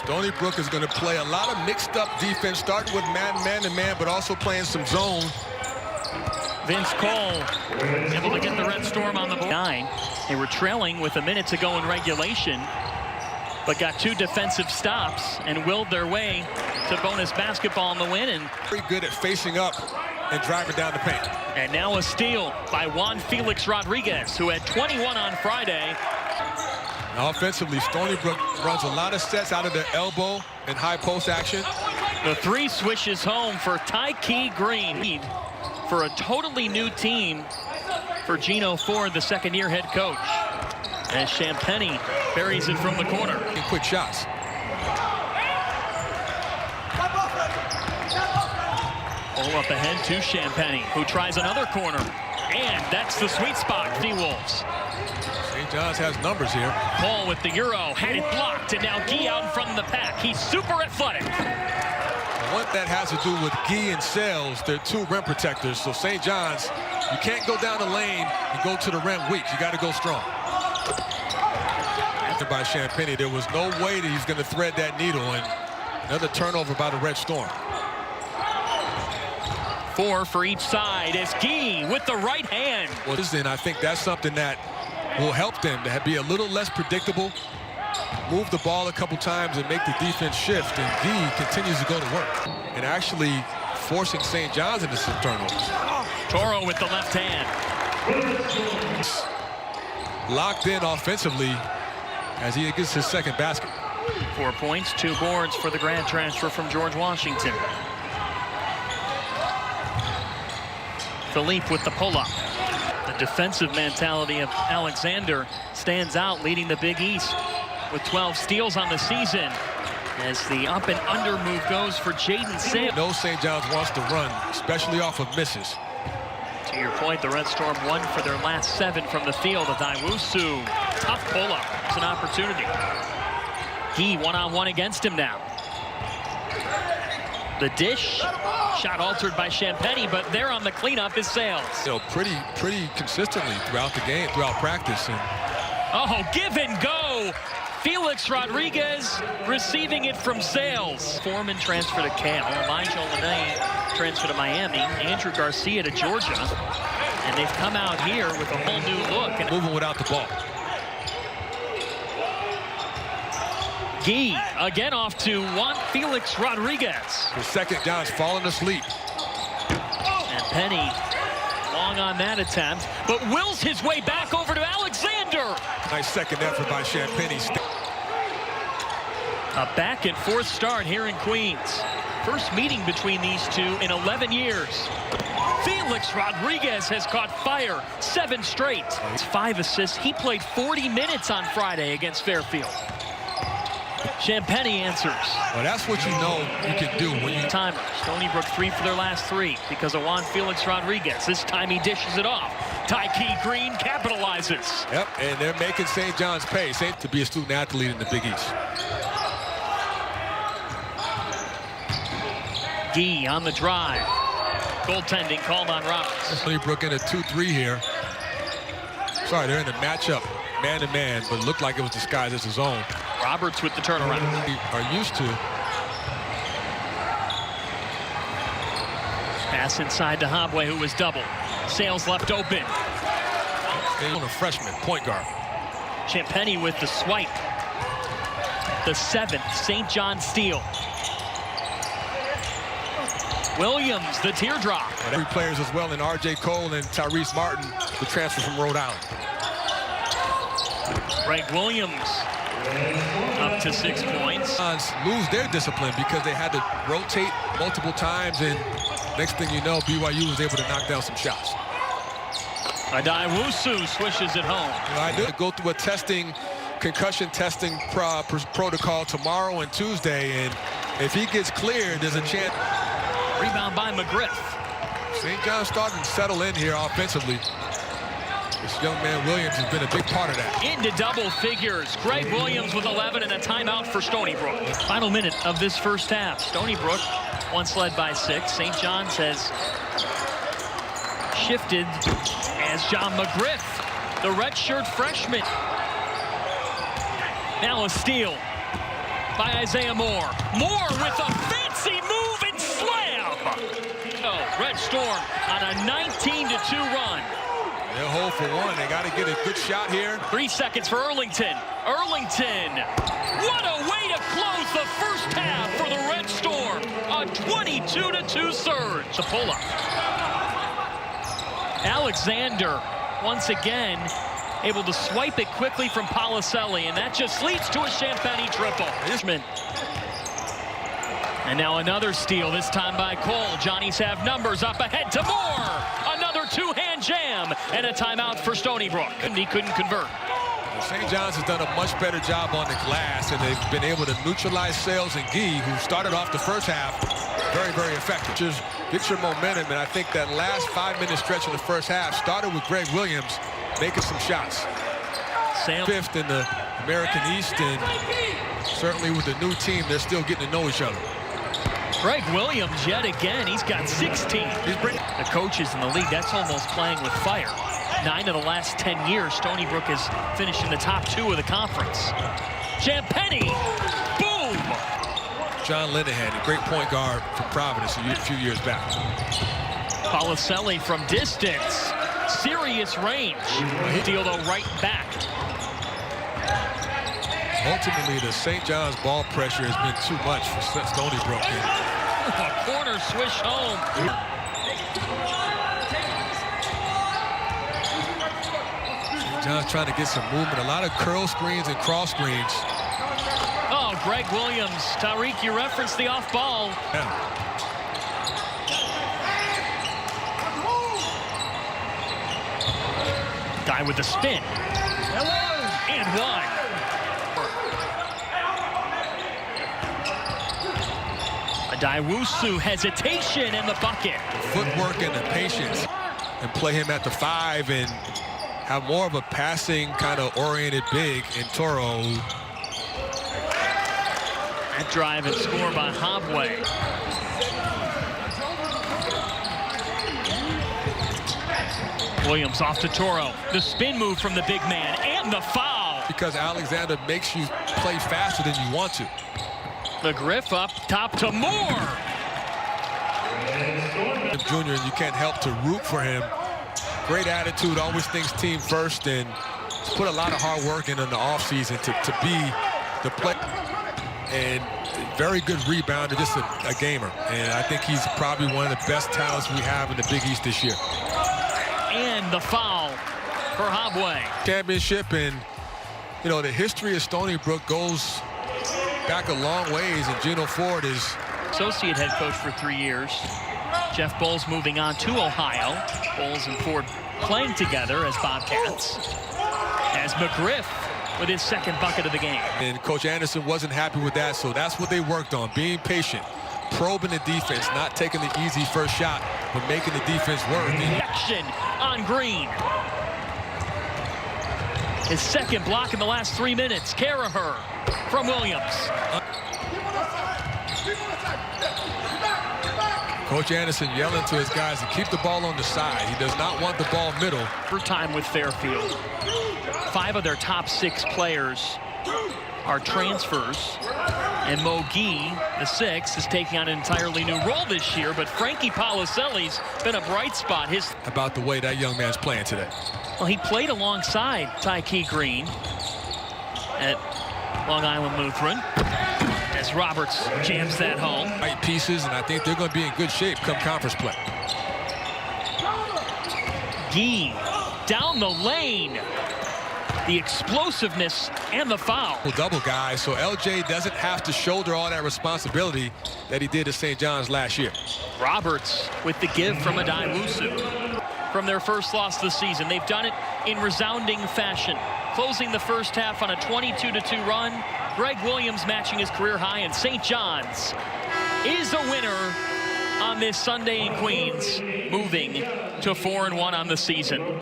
Stony Brook is going to play a lot of mixed-up defense, starting with man-to-man, but also playing some zone. Vince Cole able to get the Red Storm on the board. 9. They were trailing with a minute to go in regulation, but got 2 defensive stops and willed their way to bonus basketball in the win. And very good at facing up and driving down the paint. And now a steal by Juan Felix Rodriguez, who had 21 on Friday. Now offensively, Stony Brook runs a lot of sets out of their elbow and high post action. The 3 swishes home for Tyke Green for a totally new team for Gino Ford, the second-year head coach, as Champagnie buries it from the corner. And quick shots. Pull up ahead to Champagnie, who tries another corner. And that's the sweet spot for the Wolves. St. John's has numbers here. Paul with the Euro, had it blocked, and now Guy out in front of the pack. He's super athletic. What that has to do with Guy and Sales, they're 2 rim protectors. So St. John's, you can't go down the lane and go to the rim weak. You got to go strong. After by Champagnie, there was no way that he's going to thread that needle. And another turnover by the Red Storm. 4 for each side as Guy with the right hand. Well, and I think that's something that will help them to be a little less predictable, move the ball a couple times and make the defense shift, and Guy continues to go to work and actually forcing St. John's into some turnovers. Toro with the left hand. Locked in offensively as he gets his second basket. 4 points, 2 boards for the grad transfer from George Washington. Philippe with the pull-up. The defensive mentality of Alexander stands out, leading the Big East with 12 steals on the season, as the up and under move goes for Jaden Sales. No, St. John's wants to run, especially off of misses. To your point, the Red Storm won for their last 7 from the field. Of Iwusu, tough pull-up. It's an opportunity. Guy one-on-one against him now. The dish, shot altered by Champagnie, but there on the cleanup is Sales. You know, pretty consistently throughout the game, throughout practice. And oh, give and go. Felix Rodriguez receiving it from Sales. Foreman transfer to Cal. Elijah Olanei transfer to Miami. Andrew Garcia to Georgia. And they've come out here with a whole new look. And moving without the ball. Guy again off to Juan Felix Rodriguez. The second John's falling asleep. And Penny long on that attempt, but wills his way back over to Alexander. Nice second effort by Champagnie. A back and forth start here in Queens. First meeting between these two in 11 years. Felix Rodriguez has caught fire 7 straight. It's 5 assists. He played 40 minutes on Friday against Fairfield. Champagnie answers. Well, that's what you know you can do when you... Timer. Stony Brook 3 for their last 3 because of Juan Felix Rodriguez. This time he dishes it off. Tyke Green capitalizes. Yep, and they're making St. John's pay to be a student athlete in the Big East. Guy on the drive. Goaltending called on Roberts. Stony Brook in a 2-3 here. Sorry, they're in the matchup man-to-man, but it looked like it was disguised as his own. Roberts with the turnaround. Are used to. Pass inside to Hobway, who was double. Sales left open. They're a freshman, point guard. Champagnie with the swipe. The 7th St. John steal. Williams, the teardrop. And 3 players as well in R.J. Cole and Tyrese Martin, the transfer from Rhode Island. Greg Williams up to 6 points. Lose their discipline because they had to rotate multiple times, and next thing you know, BYU was able to knock down some shots. Adaiwusu swishes it home. You know, I did go through a concussion testing protocol tomorrow and Tuesday, and if he gets cleared, there's a chance. Rebound by McGriff. St. John starting to settle in here offensively. This young man Williams has been a big part of that. Into double figures. Greg Williams with 11 and a timeout for Stony Brook. Final minute of this first half. Stony Brook once led by 6. St. John's has shifted as John McGriff, the redshirt freshman. Now a steal. by Isaiah Moore. Moore with a fancy move and slam. Oh, Red Storm on a 19-2 run. They'll hold for one. They got to get a good shot here. 3 seconds for Erlington. Erlington. What a way to close the first half for the Red Storm. A 22-2 surge. The pull-up. Alexander once again able to swipe it quickly from Policelli, and that just leads to a Champagne triple. And now another steal, this time by Cole. Johnnies have numbers up ahead to Moore. Another two-hand jam and a timeout for Stony Brook. And he couldn't convert. St. John's has done a much better job on the glass, and they've been able to neutralize Sales and Gee, who started off the first half very, very effective. Just get your momentum, and I think that last 5-minute stretch in the first half started with Greg Williams making some shots. Fifth in the American East, and certainly with the new team, they're still getting to know each other. Greg Williams, yet again, he's got 16. The coaches in the league, that's almost playing with fire. 9 of the last 10 years, Stony Brook has finished in the top 2 of the conference. Champagne, boom! John Linehan, a great point guard for Providence a few years back. Policelli from distance, serious range. Steal though right back. Ultimately, the St. John's ball pressure has been too much for Stony Brook. A corner swish home. St. John's trying to get some movement. A lot of curl screens and cross screens. Oh, Greg Williams. Tariq, you referenced the off ball. Yeah. Guy with the spin. And one. Adaiwusu hesitation and the bucket. Footwork and the patience, and play him at the 5 and have more of a passing kind of oriented big in Toro. That drive and score by Hobway. Williams off to Toro. The spin move from the big man and the foul. Because Alexander makes you play faster than you want to. The Griff up top to Moore. Junior, and you can't help to root for him. Great attitude, always thinks team first, and put a lot of hard work in the offseason to be the play. And very good rebounder, just a gamer. And I think he's probably one of the best talents we have in the Big East this year. And the foul for Hobway. Championship, and you know, the history of Stony Brook goes back a long ways, and Gino Ford is associate head coach for 3 years. Jeff Bowles moving on to Ohio. Bowles and Ford playing together as Bobcats. As McGriff with his second bucket of the game. And Coach Anderson wasn't happy with that, so that's what they worked on, being patient, probing the defense, not taking the easy first shot, but making the defense work. Action on Green. His second block in the last 3 minutes. Caraher from Williams. Coach Anderson yelling to his guys to keep the ball on the side. He does not want the ball middle. For time with Fairfield. 5 of their top 6 players are transfers. And Mo Gee, the 6th, is taking on an entirely new role this year. But Frankie Policelli's been a bright spot. About the way that young man's playing today. Well, he played alongside Tyke Green at Long Island Lutheran. As Roberts jams that home. Right pieces, and I think they're going to be in good shape come conference play. Gee down the lane. The explosiveness and the foul. Double guy, so LJ doesn't have to shoulder all that responsibility that he did at St. John's last year. Roberts with the give from Adaiwusu. From their first loss this season, they've done it in resounding fashion. Closing the first half on a 22-2 run. Greg Williams matching his career high, and St. John's is a winner on this Sunday in Queens, moving to 4-1 on the season.